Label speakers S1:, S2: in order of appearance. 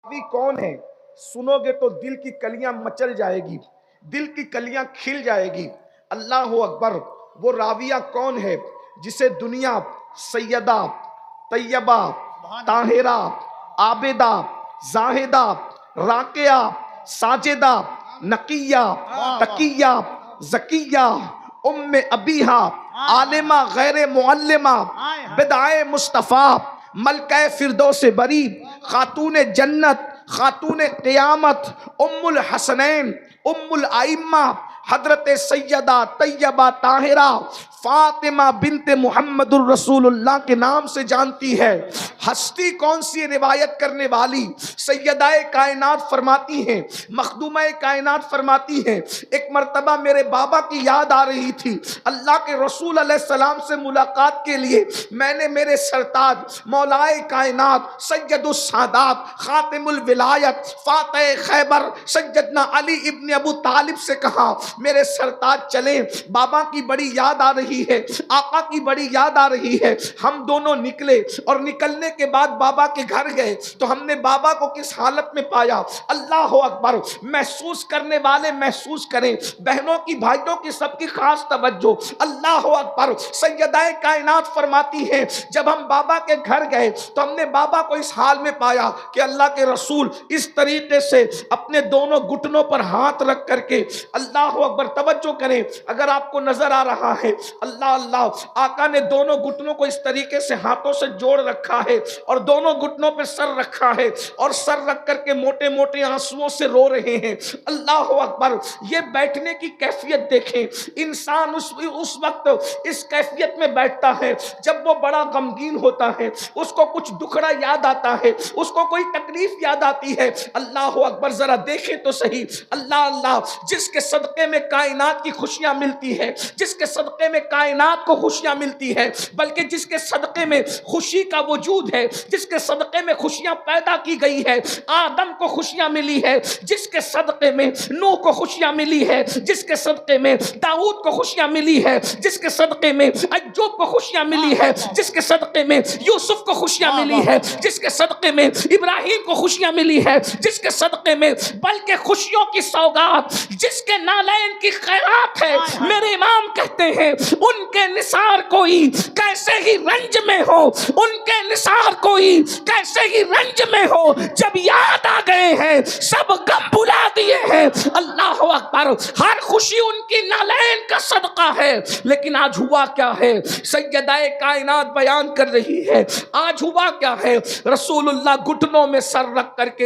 S1: راوی کون ہے؟ سنو گے تو دل کی کلیاں مچل جائے گی، دل کی کلیاں کھل جائے گی۔ اللہ اکبر۔ وہ راویہ کون ہے جسے دنیا سیدہ، طیبہ، طاہرہ، عابدہ، زاہدہ، راقیہ، ساجدہ، نقیہ، تقیہ، زکیہ، ام ابیہا، عالمہ غیر معلمہ، بدعہ مصطفیٰ، ملکہ فردوس بری، خاتون جنت، خاتون قیامت، ام الحسنین، ام الائمہ، حضرت سیدہ طیبہ طاہرہ فاطمہ بنت محمد الرسول اللہ کے نام سے جانتی ہے۔ ہستی کون سی؟ روایت کرنے والی سیدہ کائنات فرماتی ہیں، مخدومہ کائنات فرماتی ہیں، ایک مرتبہ میرے بابا کی یاد آ رہی تھی، اللہ کے رسول علیہ السلام سے ملاقات کے لیے میں نے میرے سرتاج مولائے کائنات سید السادات خاتم الولایت فاتح خیبر سیدنا علی ابن ابو طالب سے کہا میرے سرتاج چلیں، بابا کی بڑی یاد آ رہی ہے، آقا کی بڑی یاد آ رہی ہے۔ ہم دونوں نکلے اور نکلنے کے بعد بابا کے گھر گئے تو ہم نے بابا کو کس حالت میں پایا؟ اللہ اکبر۔ محسوس کرنے والے محسوس کریں، بہنوں کی بھائیوں کی سب کی خاص توجہ۔ اللہ اکبر۔ سیدہ کائنات فرماتی ہے جب ہم بابا کے گھر گئے تو ہم نے بابا کو اس حال میں پایا کہ اللہ کے رسول اس طریقے سے اپنے دونوں گھٹنوں پر ہاتھ رکھ کر کے، اللہ اکبر، توجہ کریں اگر آپ کو نظر آ رہا ہے، اللہ اللہ، آقا نے دونوں گھٹنوں کو اس طریقے سے ہاتھوں سے جوڑ رکھا ہے اور دونوں گھٹنوں پہ سر رکھا ہے اور سر رکھ کر کے موٹے موٹے آنسوؤں سے رو رہے ہیں۔ اللہ اکبر۔ یہ بیٹھنے کی کیفیت دیکھیں، انسان اس وقت اس کیفیت میں بیٹھتا ہے جب وہ بڑا غمگین ہوتا ہے، اس کو کچھ دکھڑا یاد آتا ہے، اس کو کوئی تکلیف یاد آتی ہے۔ اللہ اکبر۔ ذرا دیکھیں تو صحیح، اللہ اللہ، جس کے صدقے میں کائنات کی خوشیاں ملتی ہے، جس کے صدقے میں کائنات کو خوشیاں ملتی ہے، بلکہ جس کے صدقے میں خوشی کا وجود ہے، جس کے صدقے میں خوشیاں پیدا کی گئی ہے، آدم کو خوشیاں ملی ہے، جس کے صدقے میں نوح کو خوشیاں ملی ہے، جس کے صدقے میں داؤد کو خوشیاں ملی ہے، جس کے صدقے میں ایوب کو خوشیاں ملی ہے، جس کے صدقے میں یوسف کو خوشیاں ملی ہے، جس کے صدقے میں ابراہیم کو خوشیاں ملی ہے، جس کے صدقے میں بلکہ خوشیوں کی سوغات، جس کے نالین کی خیرات ہے، میرے امام کہتے ہیں ان کے نثار کوئی کیسے ہی رنج میں ہو، ان کے نثار کوئی کیسے ہی رنج میں ہو، جب یاد آ گئے ہیں سب غم بلا دیے ہیں۔ اللہ اکبر۔ ہر خوشی ان کی نالین کا صدقہ ہے، لیکن آج ہوا کیا ہے؟ سیدہ کائنات بیان کر رہی ہے آج ہوا کیا ہے؟ رسول اللہ گھٹنوں میں سر رکھ کر کے